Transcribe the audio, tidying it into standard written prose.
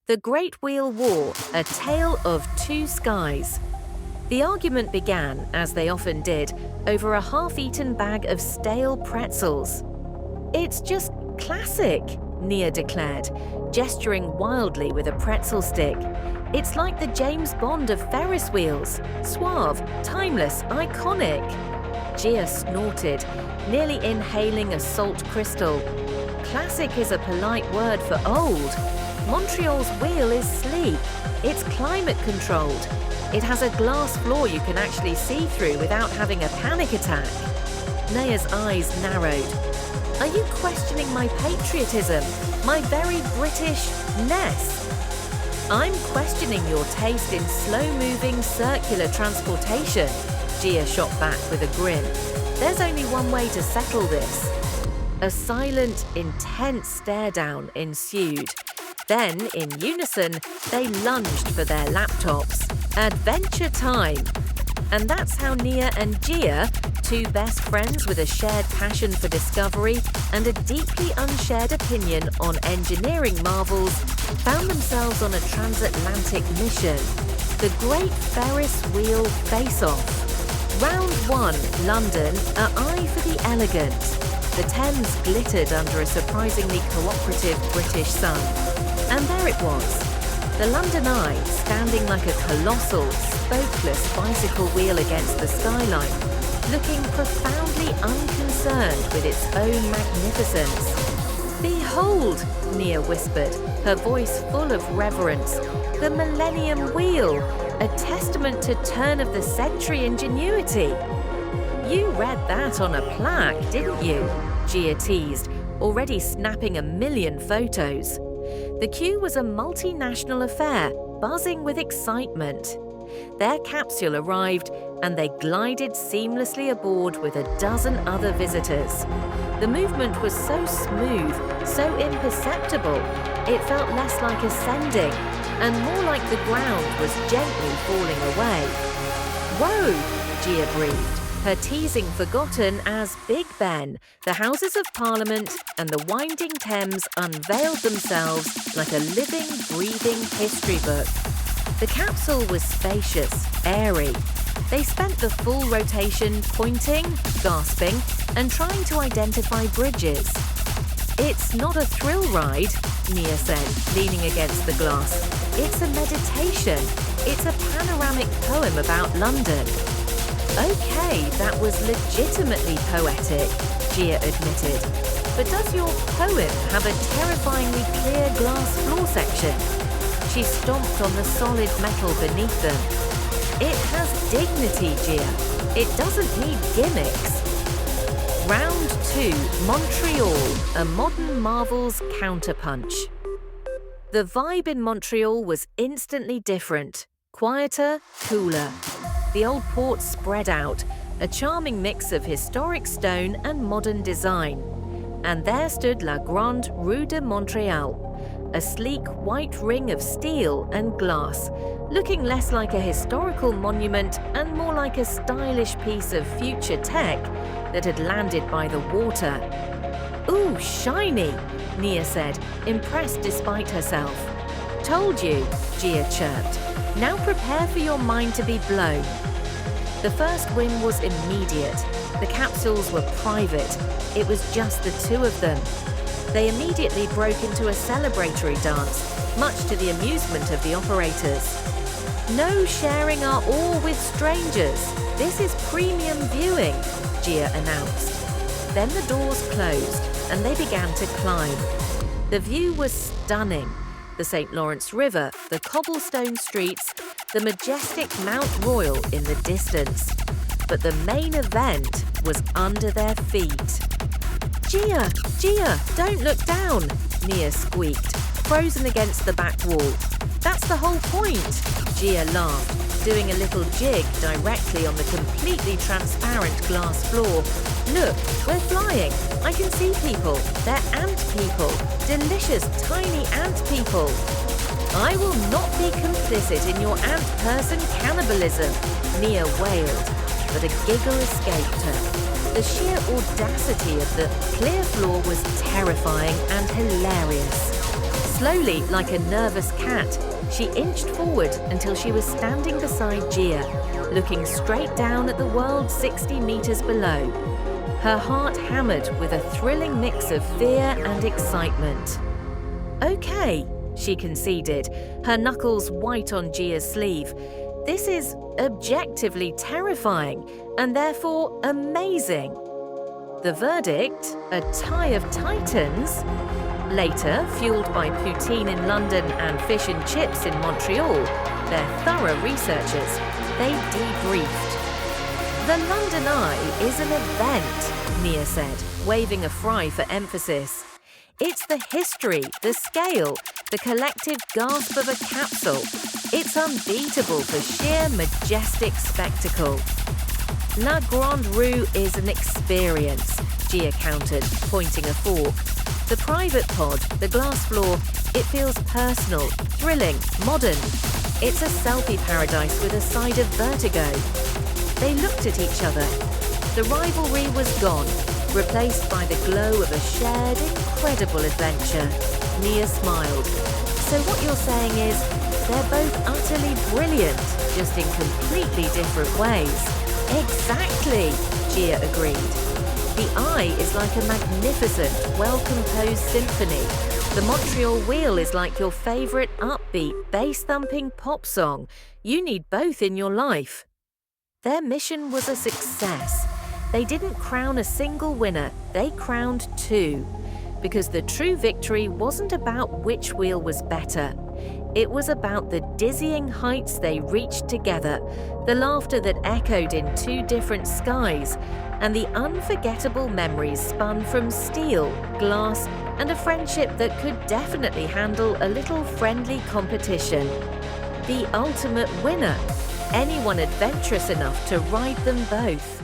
The Great Wheel War, A Tale of Two Skies. The argument began, as they often did, over a half-eaten bag of stale pretzels. "It's just classic," Nia declared, gesturing wildly with a pretzel stick. "It's like the James Bond of Ferris wheels. Suave, timeless, iconic." Jia snorted, nearly inhaling a salt crystal. "Classic is a polite word for old. Montreal's wheel is sleek. It's climate-controlled. It has a glass floor you can actually see through without having a panic attack." Nia's eyes narrowed. "Are you questioning my patriotism? My very Britishness?" "I'm questioning your taste in slow-moving circular transportation," Jia shot back with a grin. "There's only one way to settle this." A silent, intense stare-down ensued. Then, in unison, they lunged for their laptops. Adventure time! And that's how Nia and Jia, two best friends with a shared passion for discovery and a deeply unshared opinion on engineering marvels, found themselves on a transatlantic mission. The Great Ferris Wheel Face-Off. Round 1, London, an eye for the elegant. The Thames glittered under a surprisingly cooperative British sun. And there it was, the londoneye standing like a colossal, spokeless bicycle wheel against the skyline, looking profoundly unconcerned with its own magnificence. "Behold," Nia whispered, her voice full of reverence, "the Millennium Wheel, a testament to turn-of-the-century ingenuity." "You read that on a plaque, didn't you?" Jia teased, already snapping a million photos. The Q was a multinational affair, buzzing with excitement. Their capsule arrived, and they glided seamlessly aboard with a dozen other visitors. The movement was so smooth, so imperceptible, it felt less like ascending, and more like the ground was gently falling away. "Whoa," Jia breathed, her teasing forgotten as Big Ben, the Houses of Parliament, and the winding Thames unveiled themselves like a living, breathing history book. The capsule was spacious, airy. They spent the full rotation pointing, gasping, and trying to identify bridges. "It's not a thrill ride," Nia said, leaning against the glass. "It's a meditation. It's a panoramic poem about London." "Okay, that was legitimately poetic," Jia admitted. "But does your poem have a terrifyingly clear glass floor section?" She stomped on the solid metal beneath them. "It has dignity, Jia. It doesn't need gimmicks." Round 2, Montreal, a modern marvel's counterpunch. The vibe in Montreal was instantly different, quieter, cooler. The old port spread out, a charming mix of historic stone and modern design. And there stood La Grande Roue de Montreal, a sleek white ring of steel and glass, looking less like a historical monument and more like a stylish piece of future tech that had landed by the water. "Ooh, shiny," Nia said, impressed despite herself. "Told you," Jia chirped. "Now prepare for your mind to be blown." The first win was immediate. The capsules were private. It was just the two of them. They immediately broke into a celebratory dance, much to the amusement of the operators. "No sharing our awe with strangers. This is premium viewing," Jia announced. Then the doors closed, and they began to climb. The view was stunning. The St. Lawrence River, the cobblestone streets, the majestic Mount Royal in the distance. But the main event was under their feet. "Jia, don't look down," Nia squeaked, frozen against the back wall. "That's the whole point," Jia laughed, doing a little jig directly on the completely transparent glass floor. "Look, we're flying. I can see people. They're ant people. Delicious, tiny ant people." "I will not be complicit in your ant person cannibalism," Nia wailed, but a giggle escaped her. The sheer audacity of the clear floor was terrifying and hilarious. Slowly, like a nervous cat, she inched forward until she was standing beside Jia, looking straight down at the world 60 meters below. Her heart hammered with a thrilling mix of fear and excitement. "Okay," she conceded, her knuckles white on Jia's sleeve. "This is objectively terrifying and therefore amazing." The verdict? A tie of titans? Later, fueled by poutine in London and fish and chips in Montreal, their thorough researchers, they debriefed. "The Londoneye is an event," Nia said, waving a fry for emphasis. "It's the history, the scale, the collective gasp of a capsule. It's unbeatable for sheer majestic spectacle." La Grande Roue is an experience, Jia countered, pointing a fork. "The private pod, the glass floor, it feels personal, thrilling, modern. It's a selfie paradise with a side of vertigo." They looked at each other. The rivalry was gone, replaced by the glow of a shared, incredible adventure. Nia smiled. "So what you're saying is, they're both utterly brilliant, just in completely different ways." "Exactly," Jia agreed. "The eye is like a magnificent, well-composed symphony. The Montreal Wheel is like your favorite upbeat, bass-thumping pop song. You need both in your life." Their mission was a success. They didn't crown a single winner, they crowned two. Because the true victory wasn't about which wheel was better. It was about the dizzying heights they reached together, the laughter that echoed in two different skies, and the unforgettable memories spun from steel, glass, and a friendship that could definitely handle a little friendly competition. The ultimate winner, anyone adventurous enough to ride them both.